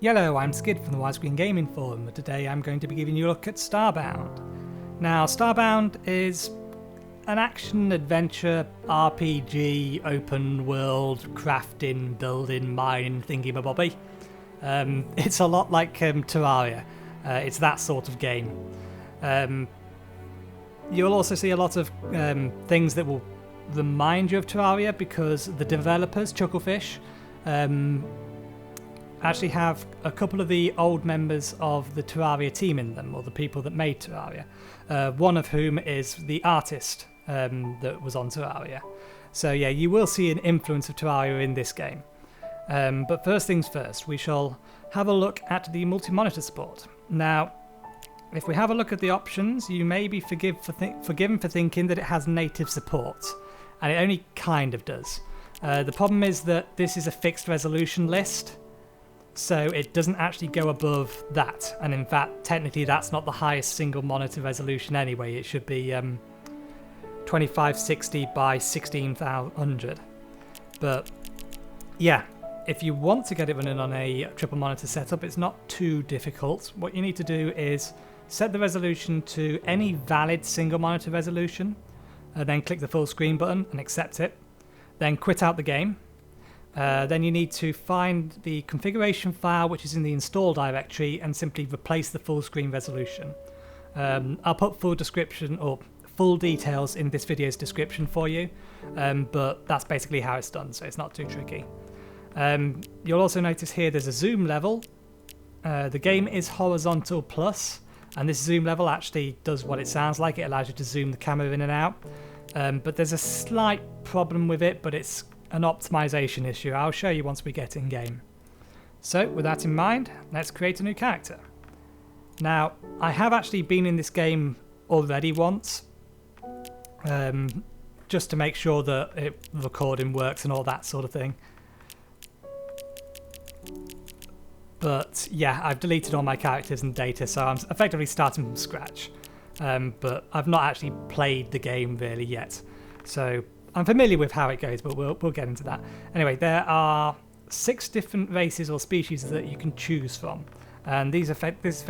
Hello, I'm Skid from the Widescreen Gaming Forum, and today I'm going to be giving you a look at Starbound. Now, Starbound is an action-adventure RPG, open-world, crafting, building, mining, thingy-mabobby. It's a lot like Terraria. It's that sort of game. You'll also see a lot of things that will remind you of Terraria because the developers, Chucklefish, actually have a couple of the old members of the Terraria team in them, or the people that made Terraria, one of whom is the artist that was on Terraria. So yeah, you will see an influence of Terraria in this game. But first things first, we shall have a look at the multi-monitor support. Now, if we have a look at the options, you may be forgiven for thinking that it has native support, and it only kind of does. The problem is that this is a fixed resolution list, so it doesn't actually go above that, and in fact technically that's not the highest single monitor resolution anyway. It should be 2560 by 1600. But yeah, if you want to get it running on a triple monitor setup, it's not too difficult. What you need to do is set the resolution to any valid single monitor resolution, then click the full screen button and accept it, then quit out the game. Then you need to find the configuration file which is in the install directory and simply replace the full screen resolution. I'll put full description or full details in this video's description for you, but that's basically how it's done, so it's not too tricky. You'll also notice here there's a zoom level. The game is horizontal plus, and this zoom level actually does what it sounds like. It allows you to zoom the camera in and out, but there's a slight problem with it, but it's an optimization issue. I'll show you once we get in game. So with that in mind, let's create a new character. Now, I have actually been in this game already once, just to make sure that recording works and all that sort of thing. But yeah, I've deleted all my characters and data, so I'm effectively starting from scratch. But I've not actually played the game really yet, so I'm familiar with how it goes, but we'll get into that. Anyway, there are 6 different races or species that you can choose from, and these this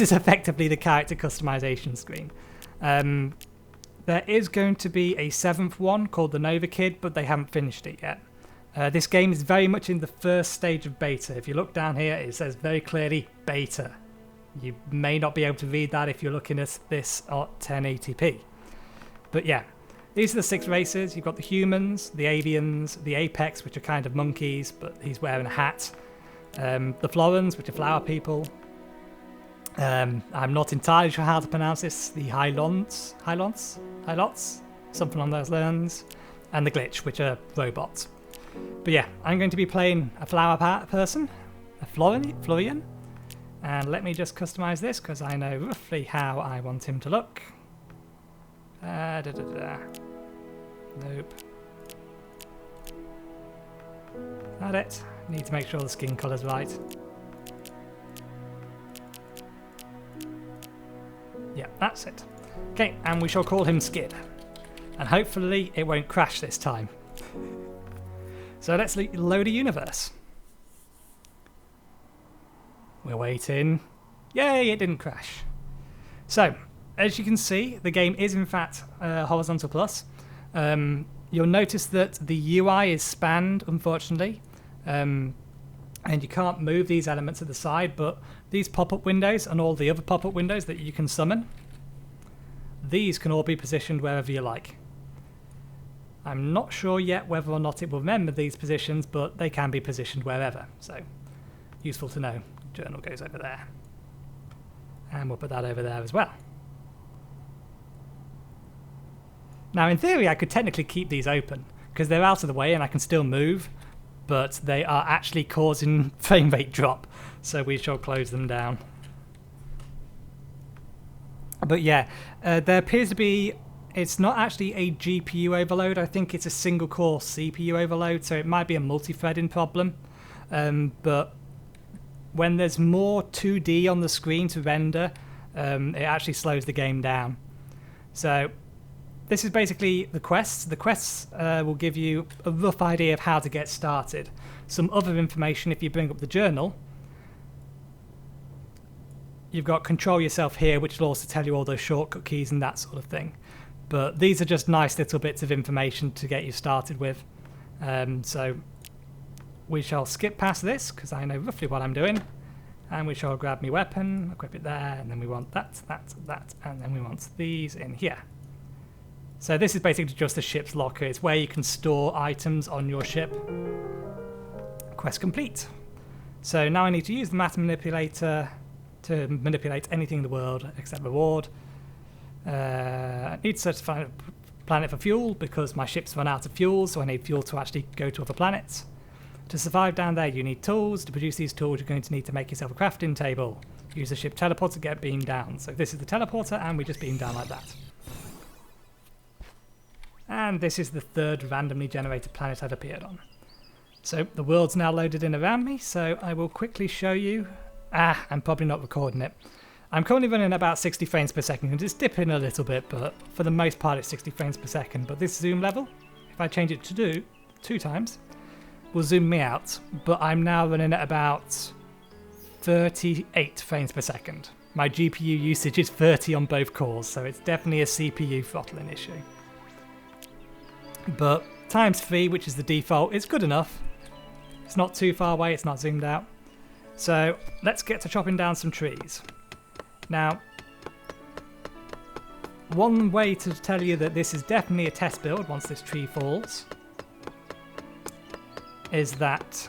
is effectively the character customization screen. There is going to be a 7th one called the Nova Kid, but they haven't finished it yet. This game is very much in the first stage of beta. If you look down here, it says very clearly beta. You may not be able to read that if you're looking at this at 1080p. But yeah, these are the 6 races. You've got the humans, the avians, the apex, which are kind of monkeys, but he's wearing a hat. The florans, which are flower people. I'm not entirely sure how to pronounce this. The hylots, something on those lines. And the glitch, which are robots. But yeah, I'm going to be playing a flower person, a Florian. And let me just customize this because I know roughly how I want him to look. Nope. That it. Need to make sure the skin colour's right. Yeah, that's it. Okay, and we shall call him Skid. And hopefully it won't crash this time. So let's load a universe. We're waiting. Yay, it didn't crash. So, as you can see, the game is in fact horizontal plus. You'll notice that the UI is spanned, unfortunately, and you can't move these elements at the side, but these pop-up windows and all the other pop-up windows that you can summon, these can all be positioned wherever you like. I'm not sure yet whether or not it will remember these positions, but they can be positioned wherever, so useful to know. Journal goes over there. And we'll put that over there as well. Now, in theory, I could technically keep these open because they're out of the way and I can still move, but they are actually causing frame rate drop, so we shall close them down. But yeah, there appears to be, it's not actually a GPU overload, I think it's a single core CPU overload, so it might be a multi-threading problem, but when there's more 2D on the screen to render, it actually slows the game down. So this is basically the quests. The quests will give you a rough idea of how to get started. Some other information, if you bring up the journal, you've got control yourself here, which will also tell you all those shortcut keys and that sort of thing. But these are just nice little bits of information to get you started with. So we shall skip past this, because I know roughly what I'm doing. And we shall grab my weapon, equip it there, and then we want that, and then we want these in here. So this is basically just the ship's locker. It's where you can store items on your ship. Quest complete. So now I need to use the matter manipulator to manipulate anything in the world except reward. I need to certify a planet for fuel because my ship's run out of fuel, so I need fuel to actually go to other planets. To survive down there, you need tools. To produce these tools, you're going to need to make yourself a crafting table. Use the ship teleporter to get beamed down. So this is the teleporter, and we just beam down like that. And this is the third randomly generated planet I've appeared on. So the world's now loaded in around me, so I will quickly show you. I'm probably not recording it. I'm currently running about 60 frames per second, and it's dipping a little bit, but for the most part it's 60 frames per second. But this zoom level, if I change it to 2 times, will zoom me out, but I'm now running at about 38 frames per second. My GPU usage is 30 on both cores, so it's definitely a CPU throttling issue. But times 3, which is the default, is good enough. It's not too far away, it's not zoomed out. So let's get to chopping down some trees. Now, one way to tell you that this is definitely a test build once this tree falls is that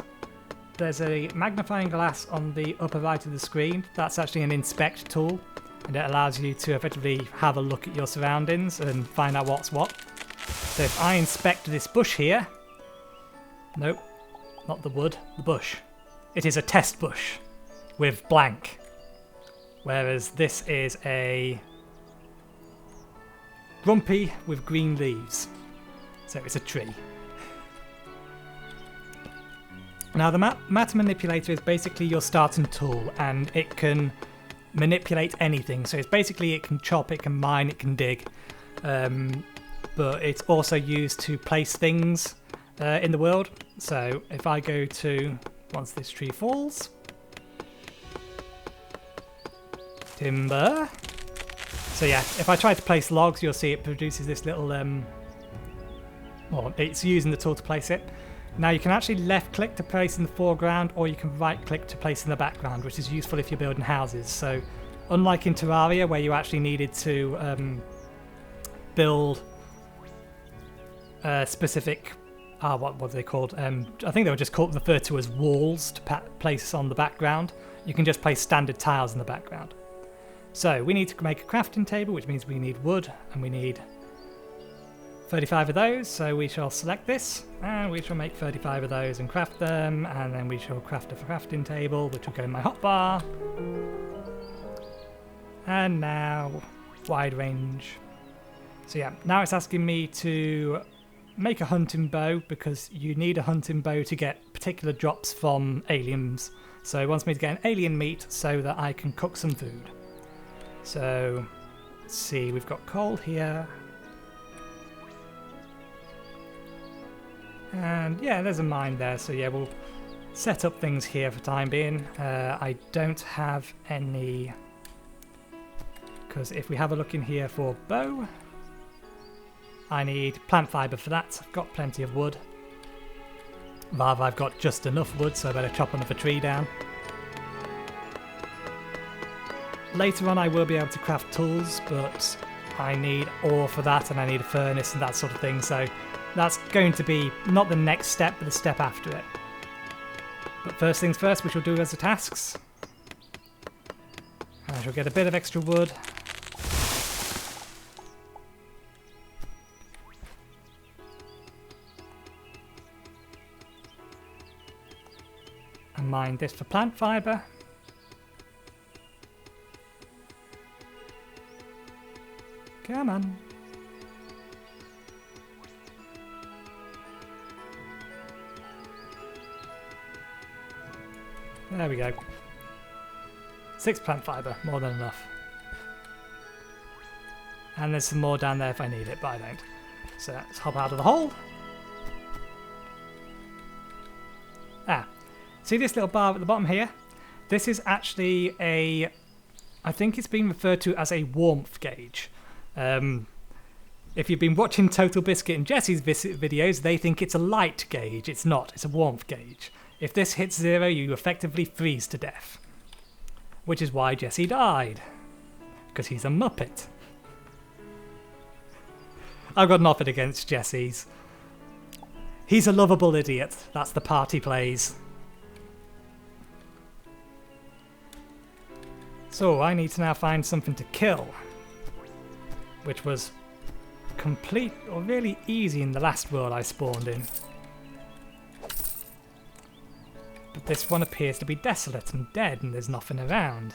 there's a magnifying glass on the upper right of the screen. That's actually an inspect tool, and it allows you to effectively have a look at your surroundings and find out what's what. So if I inspect this bush here, nope, not the wood, the bush. It is a test bush with blank, whereas this is a grumpy with green leaves. So it's a tree. Now the matter manipulator is basically your starting tool, and it can manipulate anything. So it's basically, it can chop, it can mine, it can dig, but it's also used to place things in the world. So if I go to, once this tree falls, timber. So yeah, if I try to place logs, you'll see it produces this little, well, it's using the tool to place it. Now you can actually left click to place in the foreground, or you can right click to place in the background, which is useful if you're building houses. So unlike in Terraria, where you actually needed to build specific, what were they called? I think they were just referred to as walls to place on the background. You can just place standard tiles in the background. So we need to make a crafting table, which means we need wood, and we need 35 of those, so we shall select this, and we shall make 35 of those and craft them, and then we shall craft a crafting table, which will go in my hotbar. And now, wide range. So yeah, now it's asking me to make a hunting bow, because you need a hunting bow to get particular drops from aliens. So it wants me to get an alien meat so that I can cook some food. So, let's see, we've got coal here. And yeah, there's a mine there, so yeah, we'll set up things here for the time being. I don't have any, because if we have a look in here for bow, I need plant fibre for that. I've got plenty of wood. Rather, I've got just enough wood, so I better chop another tree down. Later on I will be able to craft tools, but I need ore for that, and I need a furnace and that sort of thing, so that's going to be not the next step, but the step after it. But first things first, we shall do as the tasks. I shall get a bit of extra wood. And mine this for plant fibre. Come on. There we go. 6 plant fibre, more than enough. And there's some more down there if I need it, but I don't. So let's hop out of the hole. Ah, see this little bar at the bottom here? This is actually a, I think it's been referred to as a warmth gauge. If you've been watching Total Biscuit and Jesse's videos, they think it's a light gauge. It's not, it's a warmth gauge. If this hits 0, you effectively freeze to death. Which is why Jesse died. Because he's a muppet. I've got nothing against Jesse's. He's a lovable idiot. That's the part he plays. So I need to now find something to kill. Which was complete or really easy in the last world I spawned in. But this one appears to be desolate and dead and there's nothing around.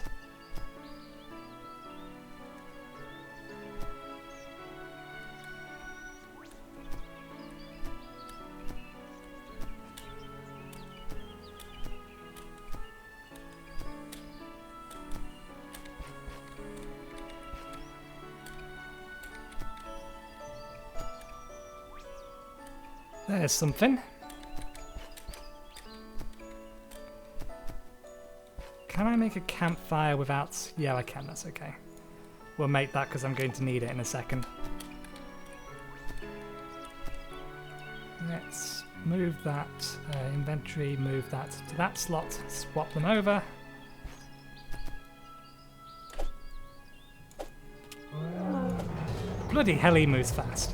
There's something. Can I make a campfire without... Yeah, I can, that's okay. We'll make that because I'm going to need it in a second. Let's move that inventory, move that to that slot, swap them over. Bloody hell, he moves fast.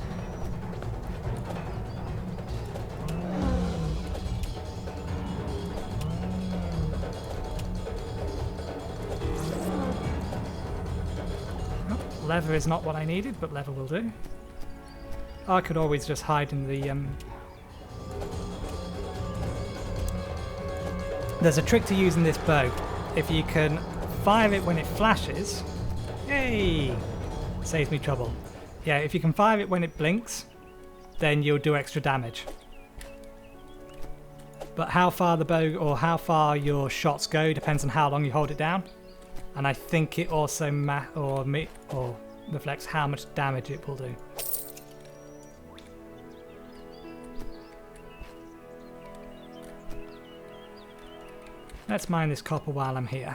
Leather is not what I needed, but leather will do. I could always just hide in the... There's a trick to using this bow. If you can fire it when it flashes... Yay! Saves me trouble. Yeah, if you can fire it when it blinks, then you'll do extra damage. But how far the bow or how far your shots go depends on how long you hold it down. And I think it also reflects how much damage it will do. Let's mine this copper while I'm here.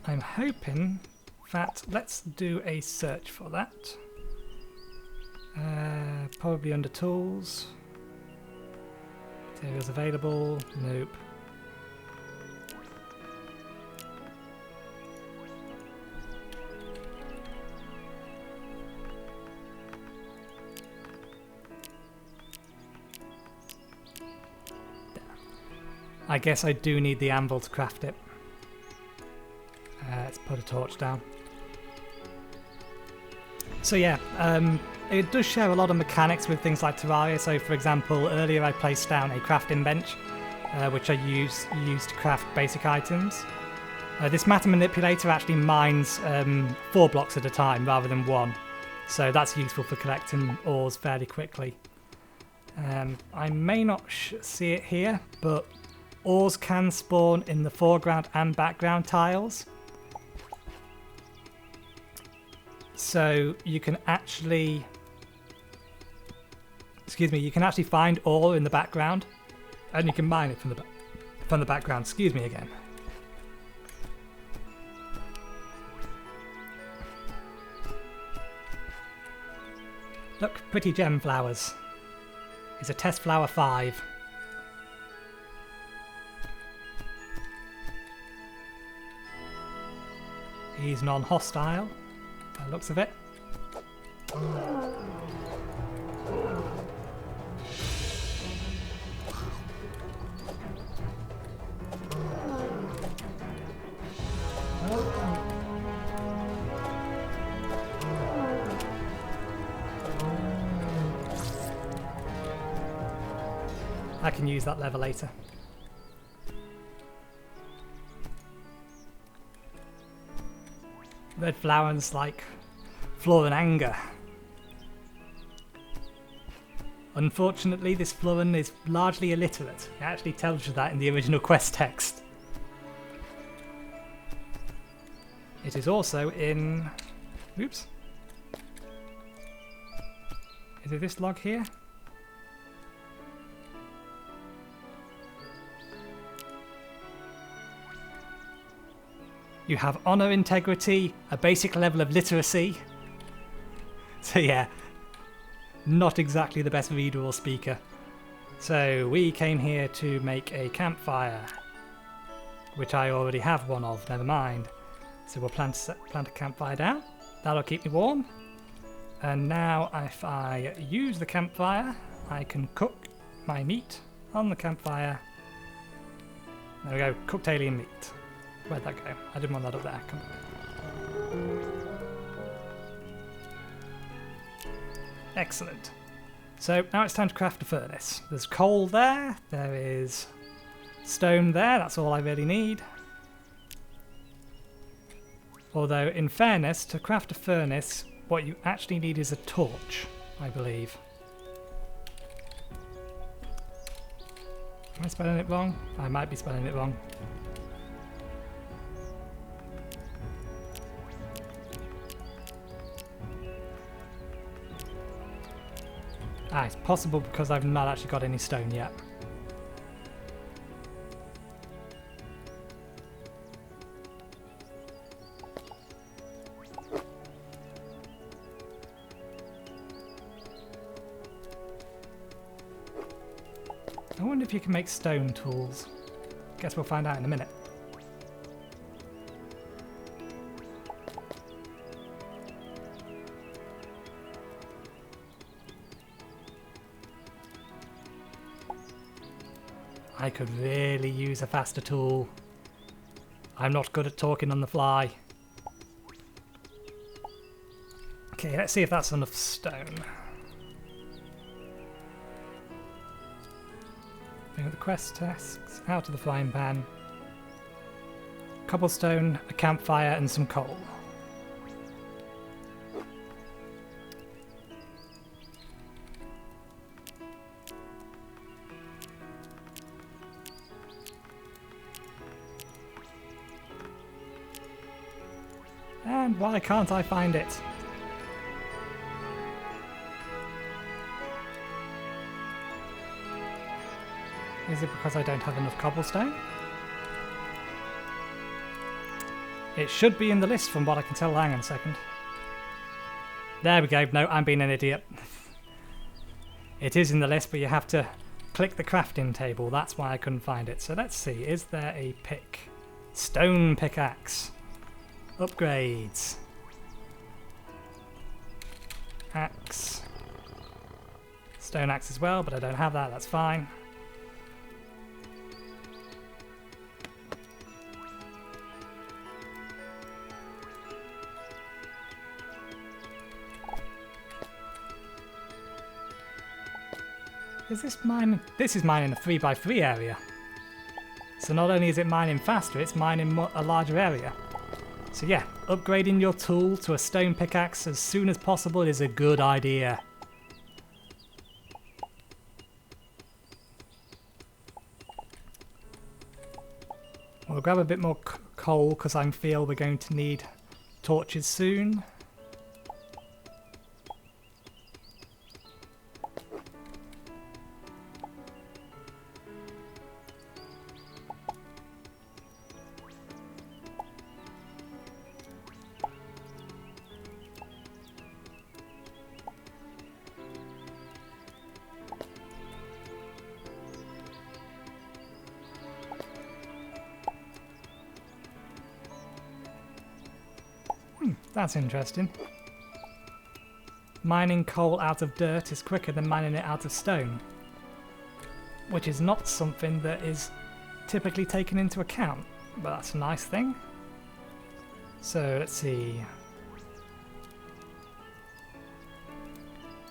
I'm hoping that, let's do a search for that. Probably under tools. Materials available, nope. I guess I do need the anvil to craft it. Let's put a torch down. So yeah, it does share a lot of mechanics with things like Terraria. So for example, earlier I placed down a crafting bench, which I use to craft basic items. This matter manipulator actually mines 4 blocks at a time rather than 1. So that's useful for collecting ores fairly quickly. I may not see it here, but ores can spawn in the foreground and background tiles. So you can actually, you can actually find ore in the background, and you can mine it from the background. Excuse me again. Look, pretty gem flowers. It's a test flower 5. He's non-hostile. By the looks of it. I can use that lever later. Red flowers like Florin anger. Unfortunately, this Florin is largely illiterate. It actually tells you that in the original quest text. It is also in... Oops. Is it this log here? You have honour, integrity, a basic level of literacy. So yeah, not exactly the best reader or speaker. So we came here to make a campfire, which I already have one of, never mind. So we'll plant a campfire down, that'll keep me warm. And now if I use the campfire, I can cook my meat on the campfire. There we go, cooked alien meat. Where'd that go? I didn't want that up there. Come on. Excellent. So now it's time to craft a furnace. There's coal there, there is stone there, that's all I really need. Although, in fairness, to craft a furnace, what you actually need is a torch, I believe. Am I spelling it wrong? I might be spelling it wrong. Ah, it's possible because I've not actually got any stone yet. I wonder if you can make stone tools. Guess we'll find out in a minute. I could really use a faster tool. I'm not good at talking on the fly. Okay, let's see if that's enough stone. Bring up the quest tasks, out of the frying pan. Cobblestone, a campfire and some coal. And why can't I find it? Is it because I don't have enough cobblestone? It should be in the list from what I can tell. Hang on a second. There we go. No, I'm being an idiot. It is in the list, but you have to click the crafting table. That's why I couldn't find it. So let's see. Is there a pick? Stone pickaxe. Upgrades. Axe. Stone axe as well, but I don't have that. That's fine. Is this mine? This is mining a 3x3 area. So not only is it mining faster, it's mining a larger area. So yeah, upgrading your tool to a stone pickaxe as soon as possible is a good idea. We'll grab a bit more coal because I feel we're going to need torches soon. That's interesting. Mining coal out of dirt is quicker than mining it out of stone, which is not something that is typically taken into account, but that's a nice thing. So let's see.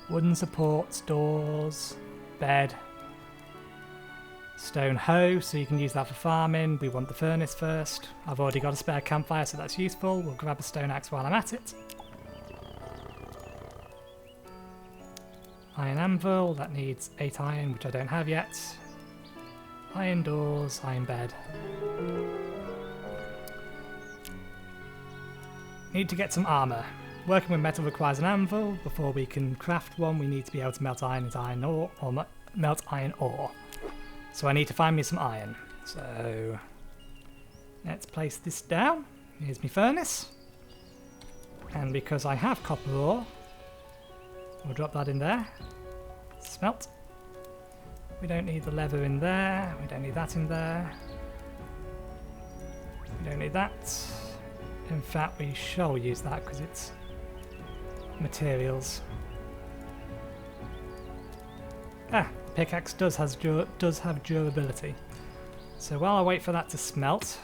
Wooden supports, doors, bed, stone hoe, so you can use that for farming. We want the furnace first. I've already got a spare campfire, so that's useful. We'll grab a stone axe while I'm at it. Iron anvil, that needs 8 iron, which I don't have yet. Iron doors, iron bed. Need to get some armour. Working with metal requires an anvil. Before we can craft one, we need to be able to melt iron into iron ore, or melt iron ore. So I need to find me some iron. So let's place this down. Here's my furnace. And because I have copper ore, we'll drop that in there. Smelt. We don't need the leather in there. We don't need that in there. We don't need that. In fact, we shall use that because it's materials. Ah, pickaxe does have durability. So while I wait for that to smelt,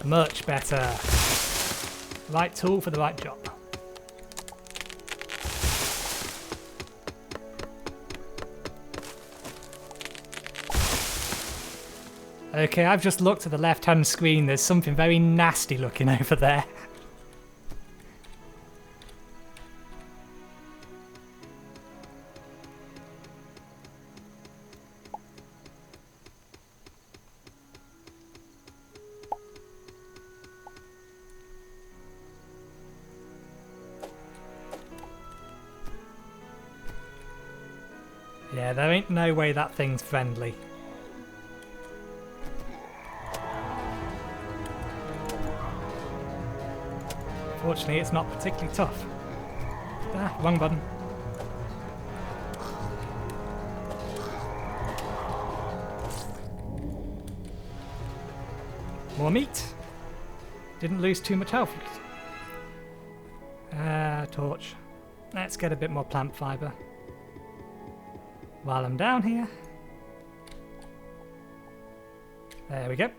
much better. Right tool for the right job. Okay, I've just looked at the left-hand screen. There's something very nasty looking over there. Yeah, there ain't no way that thing's friendly. Fortunately, it's not particularly tough. Ah, wrong button. More meat. Didn't lose too much health. Torch. Let's get a bit more plant fibre. While I'm down here. There we go.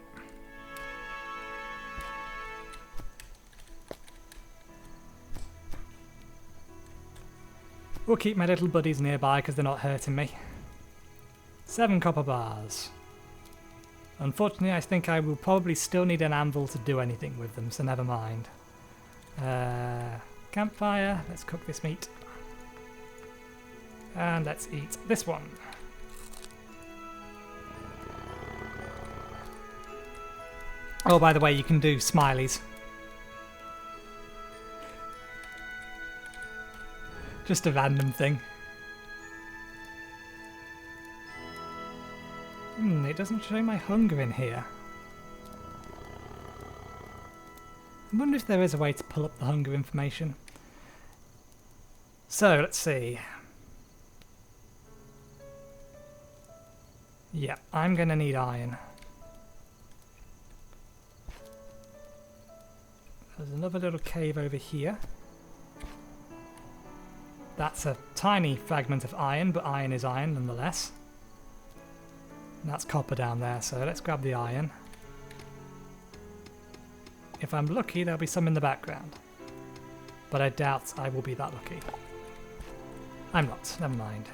We'll keep my little buddies nearby because they're not hurting me. 7 copper bars. Unfortunately, I think I will probably still need an anvil to do anything with them, so never mind. Campfire, let's cook this meat. And let's eat this one. Oh, by the way, you can do smileys. Just a random thing. It doesn't show my hunger in here. I wonder if there is a way to pull up the hunger information. So, let's see. Yeah, I'm going to need iron. There's another little cave over here. That's a tiny fragment of iron, but iron is iron nonetheless. And that's copper down there, so let's grab the iron. If I'm lucky, there'll be some in the background. But I doubt I will be that lucky. I'm not, never mind.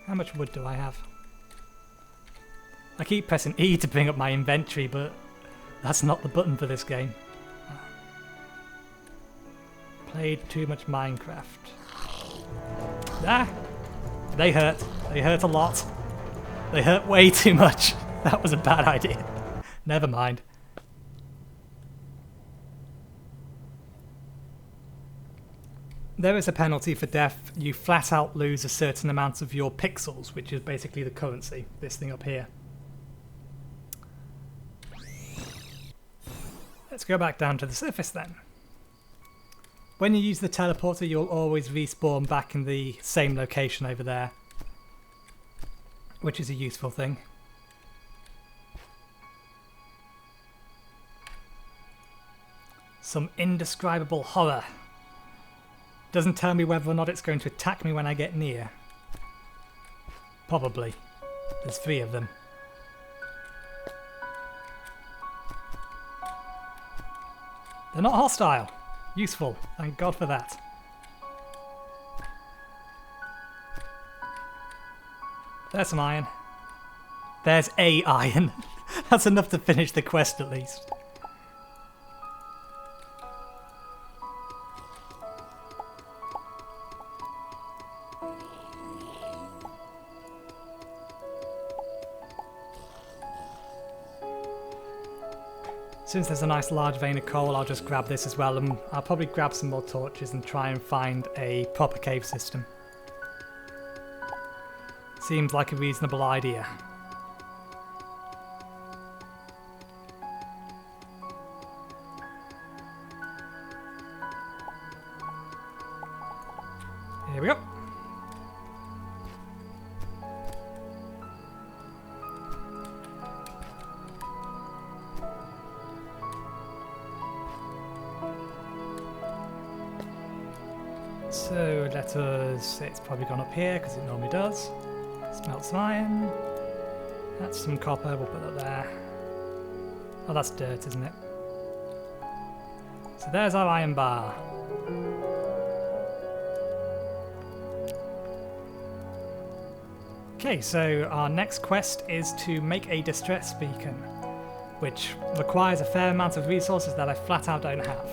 How much wood do I have? I keep pressing E to bring up my inventory, but that's not the button for this game. Played too much Minecraft. Ah! They hurt. They hurt a lot. They hurt way too much. That was a bad idea. Never mind. There is a penalty for death. You flat out lose a certain amount of your pixels, which is basically the currency, this thing up here. Let's go back down to the surface then. When you use the teleporter, you'll always respawn back in the same location over there, which is a useful thing. Some indescribable horror. Doesn't tell me whether or not it's going to attack me when I get near. Probably. There's 3 of them. They're not hostile. Useful. Thank God for that. There's some iron. There's a iron. That's enough to finish the quest at least. Since there's a nice large vein of coal, I'll just grab this as well, and I'll probably grab some more torches and try and find a proper cave system. Seems like a reasonable idea. Here we go. So let us, it's probably gone up here because it normally does. Smelt some iron. That's some copper, we'll put that there. Oh, that's dirt, isn't it? So there's our iron bar. Okay, so our next quest is to make a distress beacon, which requires a fair amount of resources that I flat out don't have.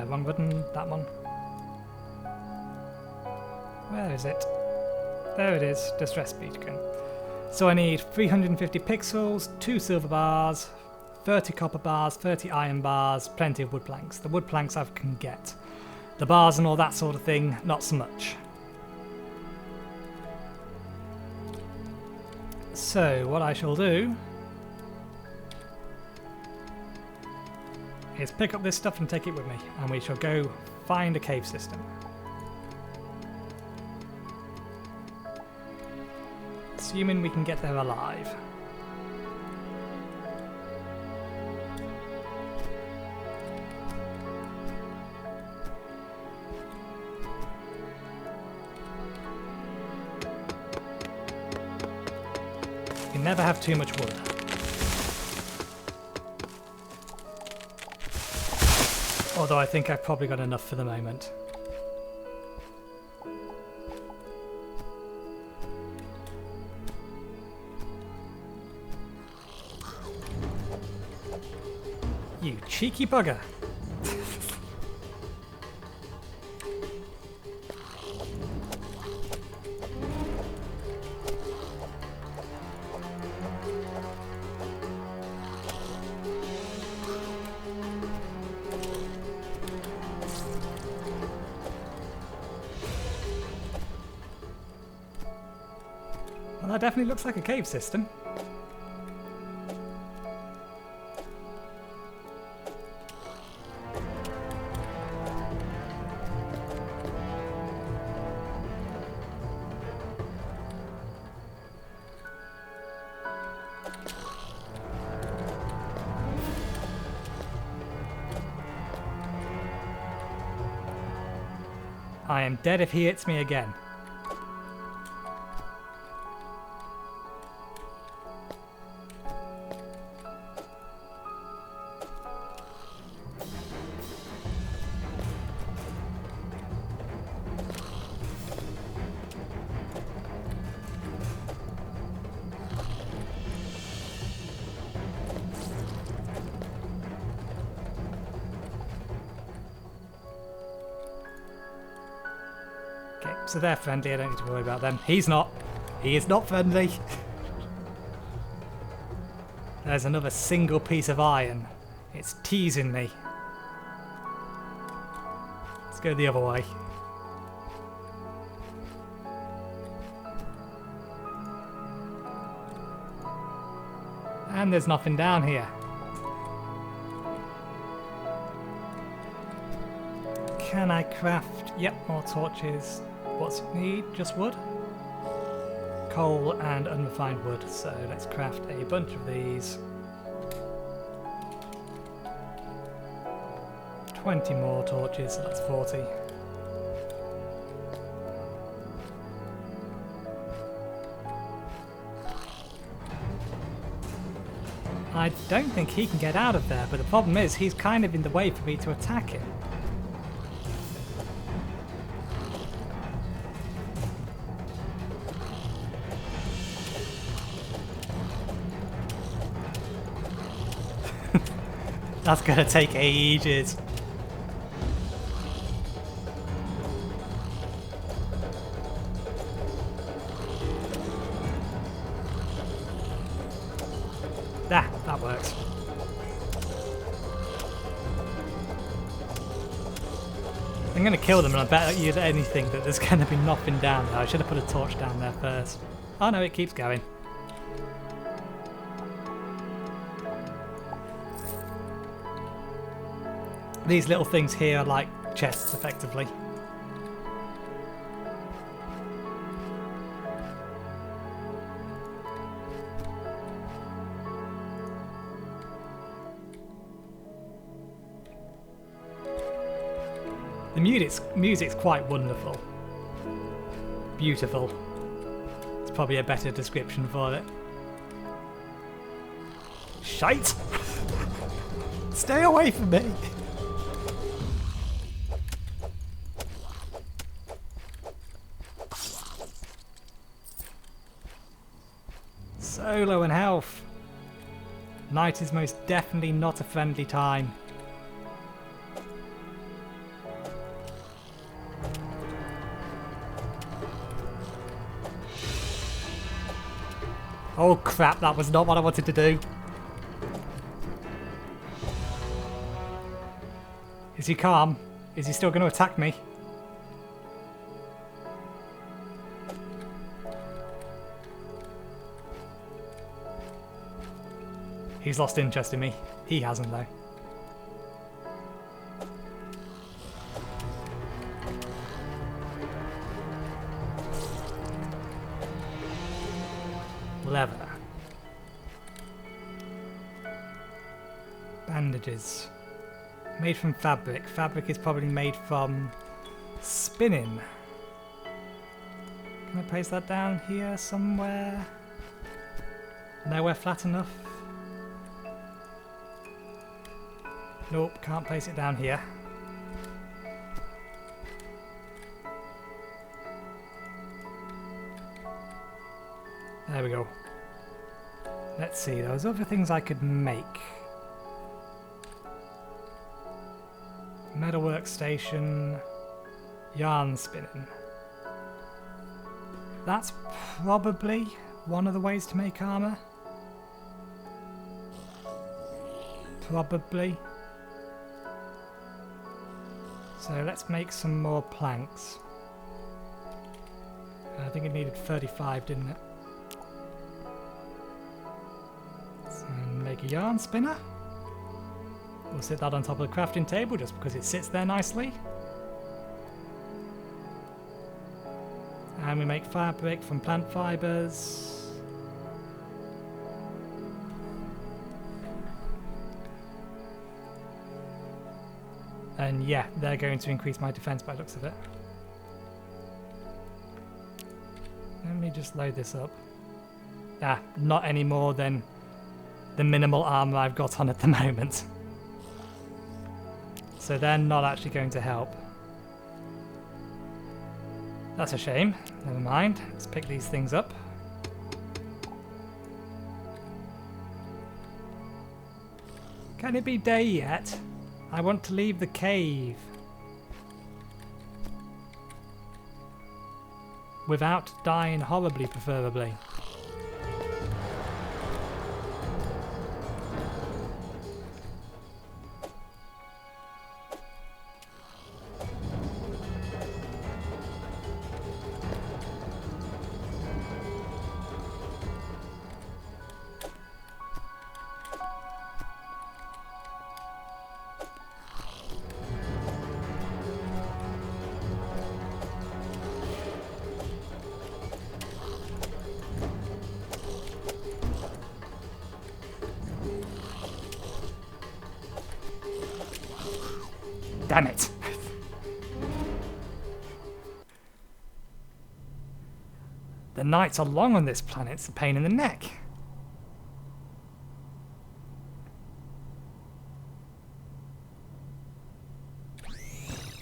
Wrong button, that one. Where is it? There it is, distress beacon. So I need 350 pixels, 2 silver bars, 30 copper bars, 30 iron bars, plenty of wood planks. The wood planks I can get. The bars and all that sort of thing, not so much. So what I shall do is pick up this stuff and take it with me, and we shall go find a cave system. Assuming we can get there alive. You never have too much wood. Although I think I've probably got enough for the moment. You cheeky bugger! Well, that definitely looks like a cave system. I am dead if he hits me again. So they're friendly, I don't need to worry about them. He's not. He is not friendly. There's another single piece of iron. It's teasing me. Let's go the other way. And there's nothing down here. Can I craft? Yep, more torches. What's it need? Just wood? Coal and unrefined wood. So let's craft a bunch of these. 20 more torches, so that's 40. I don't think he can get out of there, but the problem is he's kind of in the way for me to attack him. That's gonna take ages. Ah, that works. I'm going to kill them, and I bet you'd anything that there's going to be nothing down there. I should have put a torch down there first. Oh no, it keeps going. These little things here are like chests, effectively. The music's quite wonderful. Beautiful. It's probably a better description for it. Shite! Stay away from me! So low in health. Night is most definitely not a friendly time. Oh crap, that was not what I wanted to do. Is he calm? Is he still going to attack me? He's lost interest in me. He hasn't though. Leather. Bandages. Made from fabric. Fabric is probably made from spinning. Can I place that down here somewhere? Nowhere flat enough? Nope, can't place it down here. There we go. Let's see, those other things I could make. Metal workstation, yarn spinning. That's probably one of the ways to make armor. Probably. So let's make some more planks. I think it needed 35, didn't it? And make a yarn spinner. We'll sit that on top of the crafting table just because it sits there nicely. And we make fabric from plant fibers. And yeah, they're going to increase my defense by the looks of it. Let me just load this up. Ah, not any more than the minimal armor I've got on at the moment. So they're not actually going to help. That's a shame. Never mind. Let's pick these things up. Can it be day yet? I want to leave the cave. Without dying horribly, preferably. Damn it! The nights are long on this planet, it's a pain in the neck.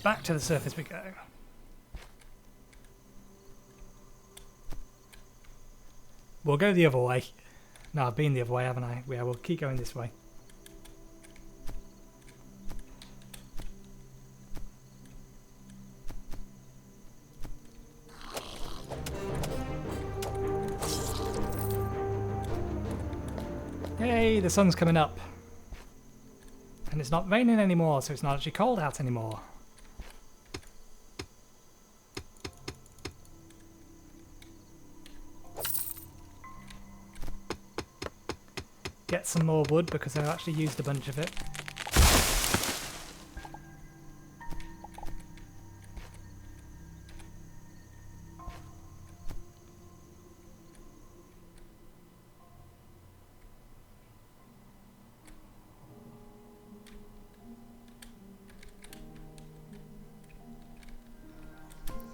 Back to the surface we go. We'll go the other way. No, I've been the other way, haven't I? Yeah, we'll keep going this way. Yay, the sun's coming up. And it's not raining anymore, so it's not actually cold out anymore. Get some more wood because I've actually used a bunch of it.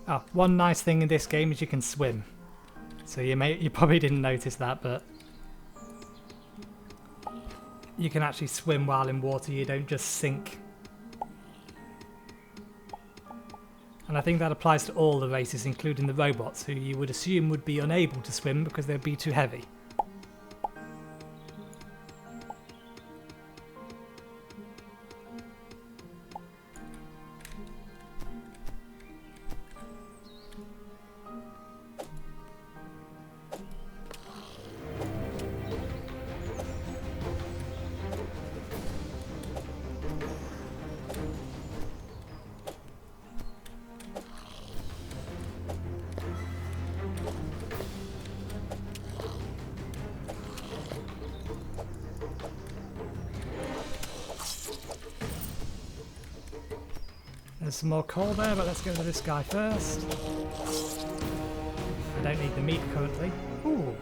Oh, one nice thing in this game is you can swim. So you probably didn't notice that, but you can actually swim while in water, you don't just sink. And I think that applies to all the races, including the robots, who you would assume would be unable to swim because they'd be too heavy. There's some more coal there, but let's go to this guy first. I don't need the meat currently. Ooh.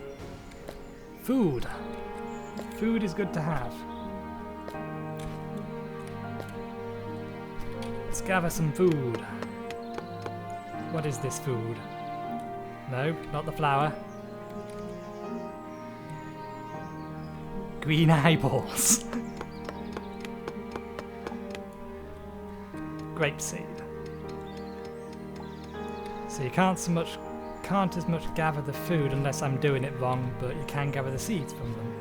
Food. Food is good to have. Let's gather some food. What is this food? No, not the flour. Green eyeballs. Grapeseed. So you can't as much gather the food unless I'm doing it wrong, but you can gather the seeds from them.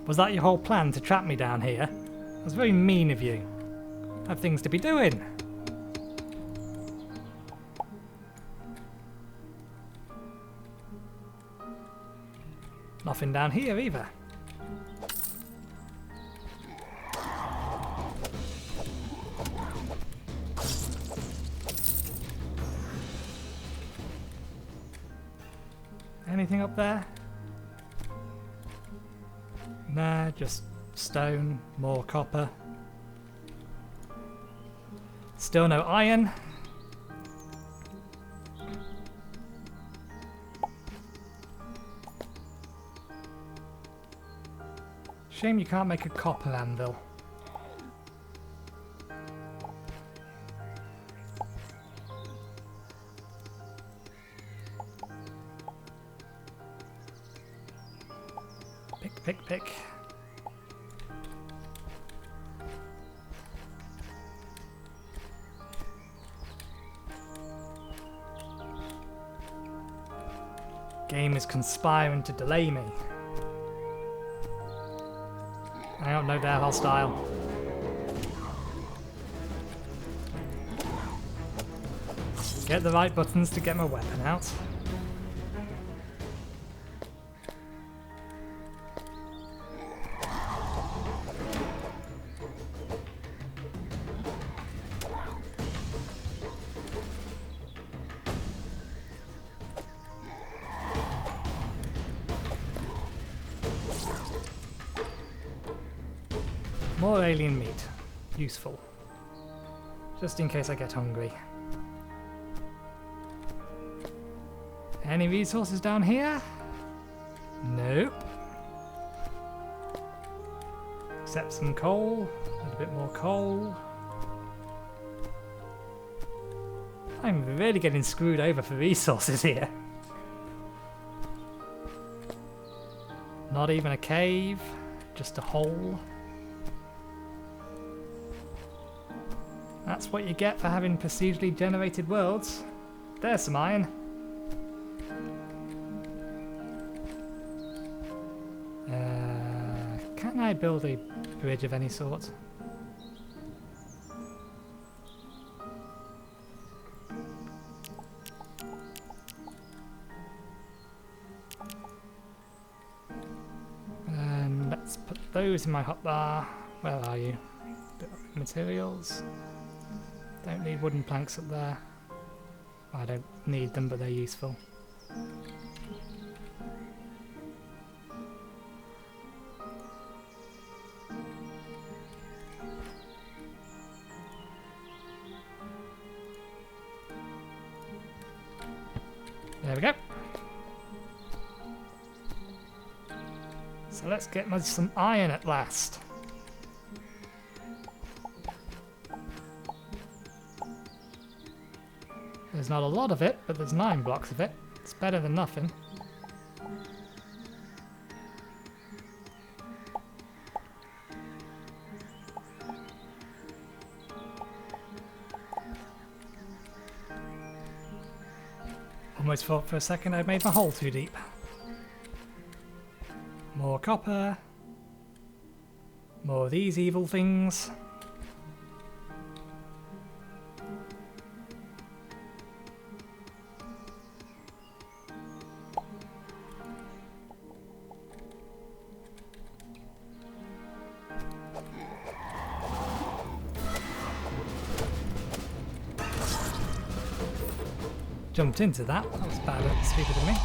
Was that your whole plan, to trap me down here? That was very mean of you. I have things to be doing. Nothing down here either. Anything up there? Nah, just stone, more copper. Still no iron. Shame you can't make a copper anvil. Pick. Game is conspiring to delay me. I don't know, they're hostile. Get the right buttons to get my weapon out. More alien meat. Useful. Just in case I get hungry. Any resources down here? Nope. Except some coal. A little bit more coal. I'm really getting screwed over for resources here. Not even a cave. Just a hole. That's what you get for having procedurally generated worlds. There's some iron. I build a bridge of any sort? And let's put those in my hotbar. Where are you? Materials. Don't need wooden planks up there. I don't need them, but they're useful. There we go. So let's get some iron at last. There's not a lot of it, but there's 9 blocks of it. It's better than nothing. Almost thought for a second I made my hole too deep. More copper. More of these evil things. Jumped into that. That was bad, stupid of me.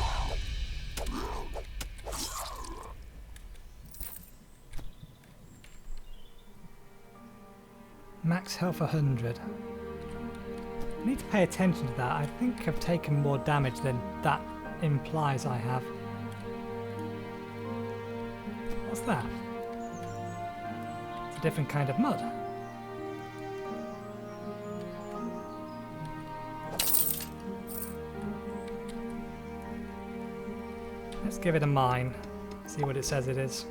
Max health 100. I need to pay attention to that. I think I've taken more damage than that implies I have. What's that? It's a different kind of mud. Let's give it a mine, see what it says it is.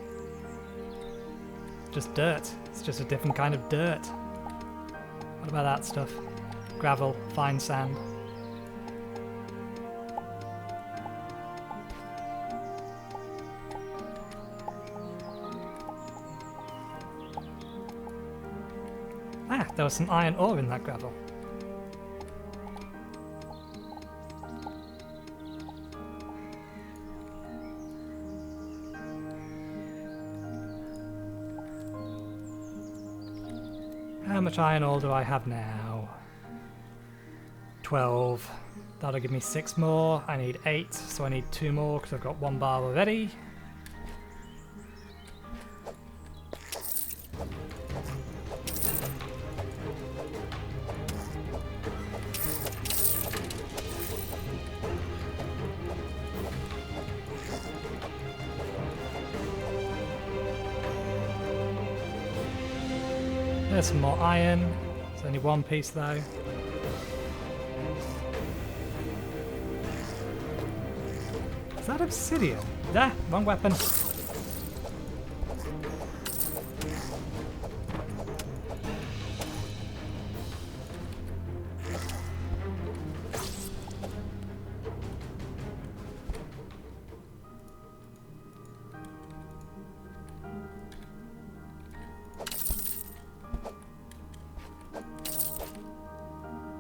Just dirt. It's just a different kind of dirt. What about that stuff? Gravel, fine sand. Ah, there was some iron ore in that gravel. How much iron ore do I have now? 12. That'll give me 6 more. I need 8, so I need 2 more because I've got 1 bar already. There's some more iron. There's only 1 piece though. Is that obsidian? There, wrong weapon.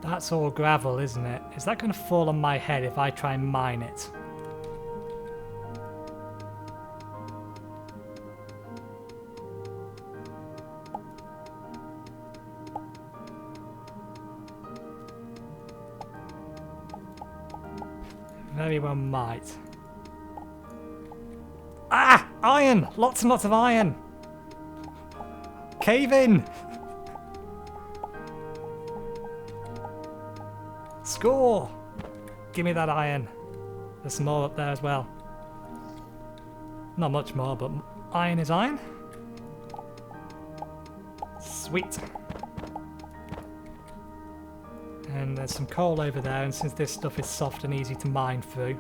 That's all gravel, isn't it? Is that going to fall on my head if I try and mine it? Very well might. Ah! Iron! Lots and lots of iron! Cave in! Score! Give me that iron. There's some more up there as well. Not much more, but iron is iron. Sweet. And there's some coal over there, and since this stuff is soft and easy to mine through.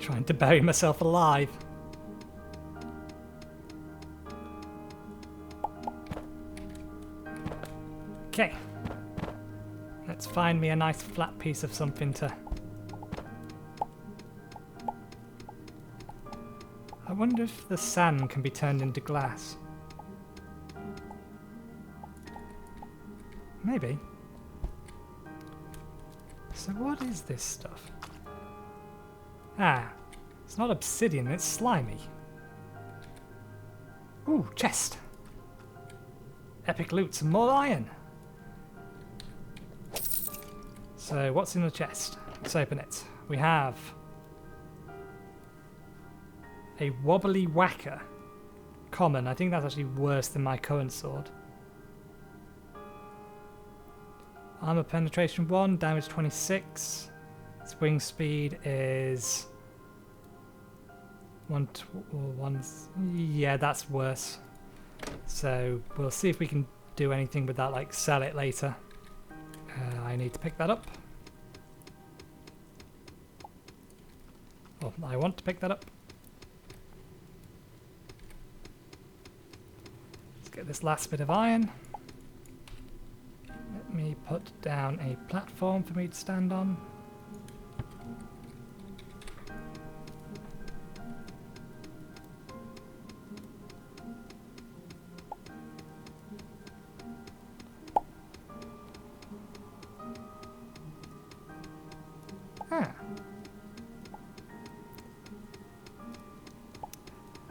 Trying to bury myself alive. Okay. Let's find me a nice flat piece of something to... I wonder if the sand can be turned into glass. Maybe. So what is this stuff? Ah, it's not obsidian, it's slimy. Ooh, chest. Epic loot, some more iron. So what's in the chest? Let's open it. We have a wobbly whacker. Common. I think that's actually worse than my current sword. Armor penetration 1, damage 26. Swing speed is 1. Yeah, that's worse. So we'll see if we can do anything with that, like sell it later. I need to pick that up. Oh, I want to pick that up. Let's get this last bit of iron. Let me put down a platform for me to stand on.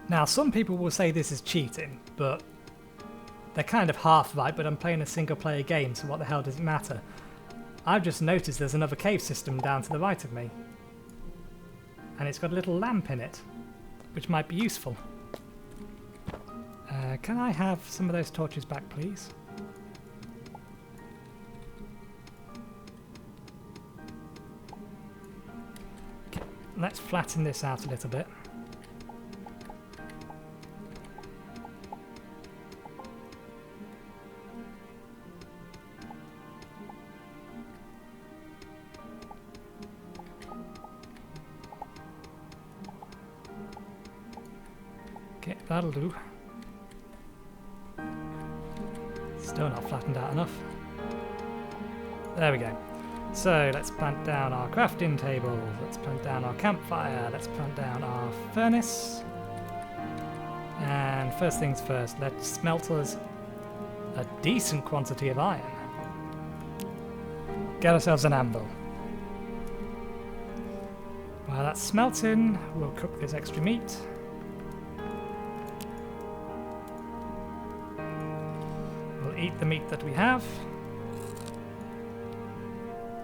Now, some people will say this is cheating, but they're kind of half right, but I'm playing a single player game, so what the hell does it matter? I've just noticed there's another cave system down to the right of me. And it's got a little lamp in it, which might be useful. Can I have some of those torches back, please? Okay, let's flatten this out a little bit. Okay, that'll do. Still not flattened out enough. There we go. So let's plant down our crafting table, let's plant down our campfire, let's plant down our furnace. And first things first, let's smelt us a decent quantity of iron. Get ourselves an anvil. While that's smelting, we'll cook this extra meat. Eat the meat that we have.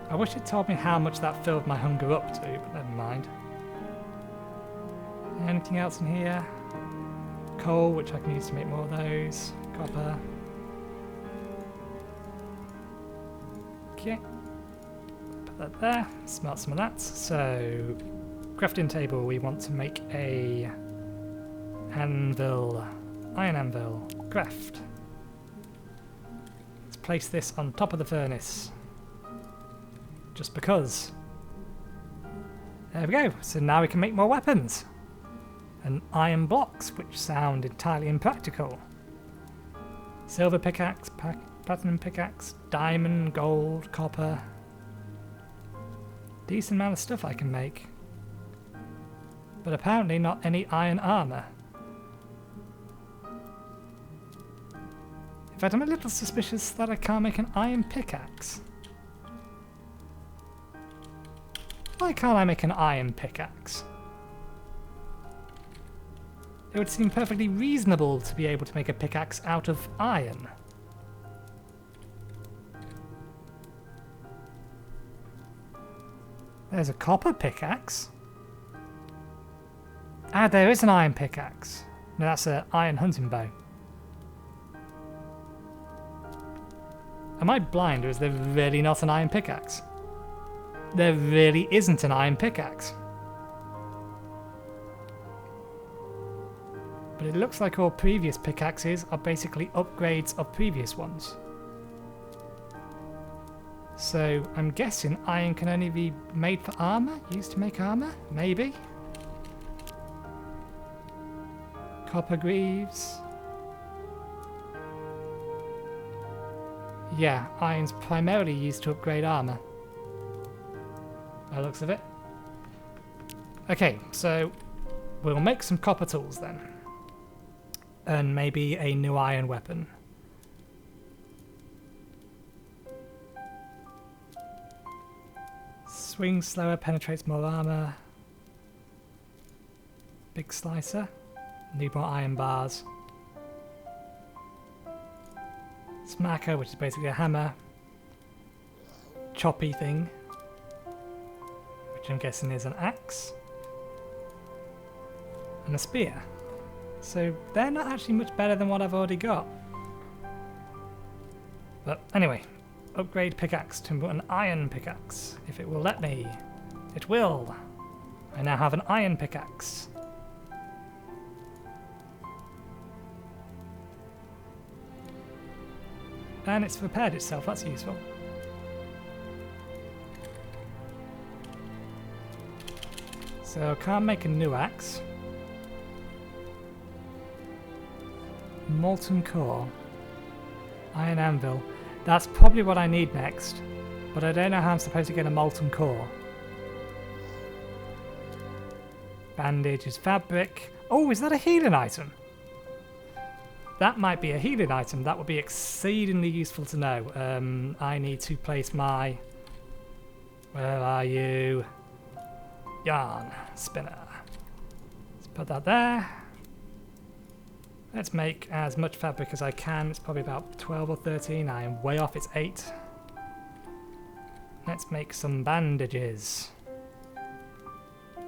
I wish it told me how much that filled my hunger up to, but never mind. Anything else in here? Coal, which I can use to make more of those. Copper. Okay. Put that there. Smelt some of that. So, crafting table, we want to make a anvil. Iron anvil. Craft. Place this on top of the furnace. Just because. There we go. So now we can make more weapons. And iron blocks, which sound entirely impractical. Silver pickaxe, platinum pickaxe, diamond, gold, copper. Decent amount of stuff I can make. But apparently not any iron armor. In fact, I'm a little suspicious that I can't make an iron pickaxe. Why can't I make an iron pickaxe? It would seem perfectly reasonable to be able to make a pickaxe out of iron. There's a copper pickaxe. Ah, there is an iron pickaxe. No, that's an iron hunting bow. Am I blind, or is there really not an iron pickaxe? There really isn't an iron pickaxe. But it looks like all previous pickaxes are basically upgrades of previous ones. So I'm guessing iron can only be made for armor? Used to make armor? Maybe? Copper greaves. Yeah, iron's primarily used to upgrade armor. By the looks of it. Okay, so we'll make some copper tools then. And maybe a new iron weapon. Swings slower, penetrates more armor. Big slicer. Need more iron bars. Smacker, which is basically a hammer. Choppy thing, which I'm guessing is an axe. And a spear. So they're not actually much better than what I've already got. But anyway, upgrade pickaxe to an iron pickaxe. If it will let me. It will. I now have an iron pickaxe. And it's repaired itself, that's useful. So I can't make a new axe. Molten core. Iron anvil. That's probably what I need next. But I don't know how I'm supposed to get a molten core. Bandage is fabric. Oh, is that a healing item? That might be a healing item. That would be exceedingly useful to know. I need to place my... Where are you? Yarn spinner. Let's put that there. Let's make as much fabric as I can. It's probably about 12 or 13. I am way off. It's 8. Let's make some bandages.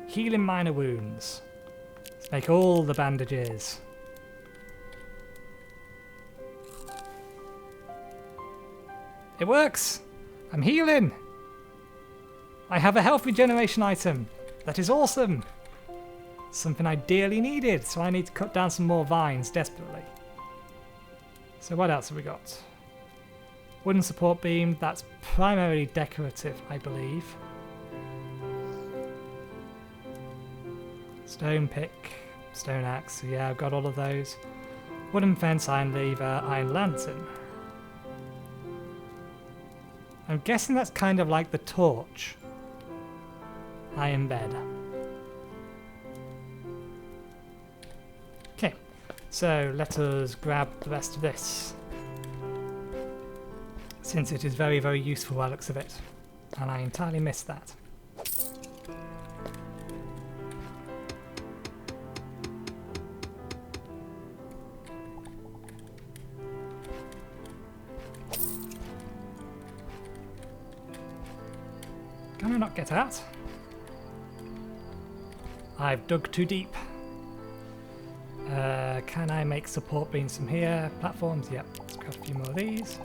Healing minor wounds. Let's make all the bandages. It works! I'm healing! I have a health regeneration item. That is awesome! Something I dearly needed, so I need to cut down some more vines desperately. So what else have we got? Wooden support beam, that's primarily decorative, I believe. Stone pick, stone axe, so yeah, I've got all of those. Wooden fence, iron lever, iron lantern. I'm guessing that's kind of like the torch. Iron bed. Okay, so let us grab the rest of this. Since it is very, very useful by the looks of it. And I entirely missed that. Can I not get out? I've dug too deep. Can I make support beams from here? Platforms? Yep. Let's grab a few more of these.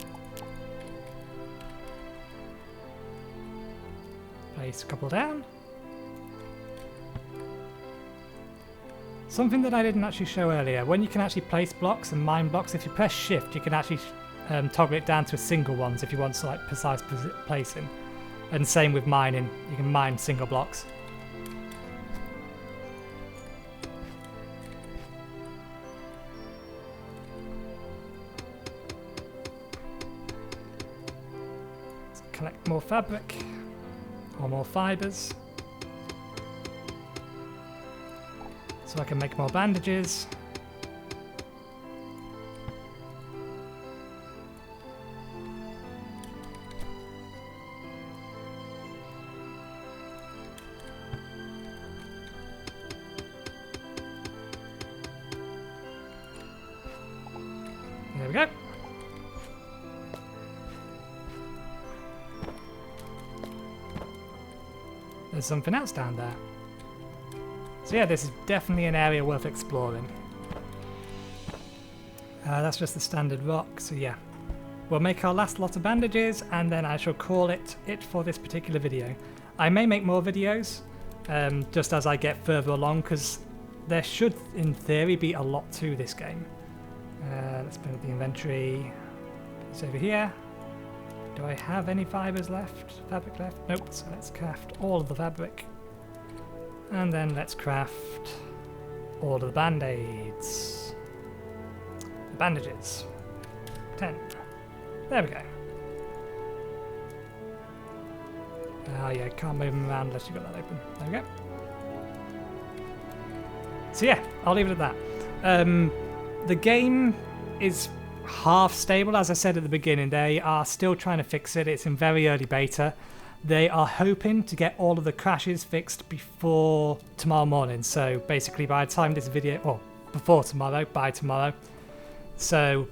Place a couple down. Something that I didn't actually show earlier. When you can actually place blocks and mine blocks, if you press shift, you can actually toggle it down to single ones if you want like precise placing. And same with mining, you can mine single blocks. Let's collect more fabric, or more fibres. So I can make more bandages. There we go. There's something else down there. So yeah, this is definitely an area worth exploring. That's just the standard rock, so yeah. We'll make our last lot of bandages and then I shall call it for this particular video. I may make more videos just as I get further along because there should, in theory, be a lot to this game. Let's bring up the inventory. It's over here. Do I have any fibres left? Fabric left? Nope, so let's craft all of the fabric. And then let's craft all of the band-aids. The bandages. 10. There we go. Oh yeah, can't move them around unless you've got that open. There we go. So yeah, I'll leave it at that. The game is half stable, as I said at the beginning. They are still trying to fix it. It's in very early beta. They are hoping to get all of the crashes fixed before tomorrow morning. So basically by the time this video, or before tomorrow, by tomorrow. So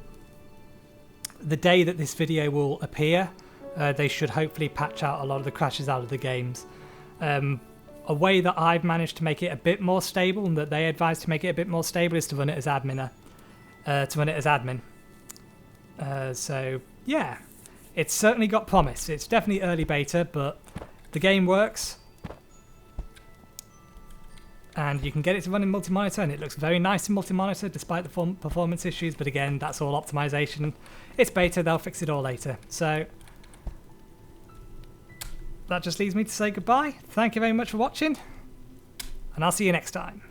the day that this video will appear, they should hopefully patch out a lot of the crashes out of the games. A way that I've managed to make it a bit more stable, and that they advise to make it a bit more stable, is to run it as admin. So yeah, it's certainly got promise. It's definitely early beta, but the game works, and you can get it to run in multi-monitor, and it looks very nice in multi-monitor despite the performance issues. But again, that's all optimization. It's beta; they'll fix it all later. So that just leaves me to say goodbye. Thank you very much for watching, and I'll see you next time.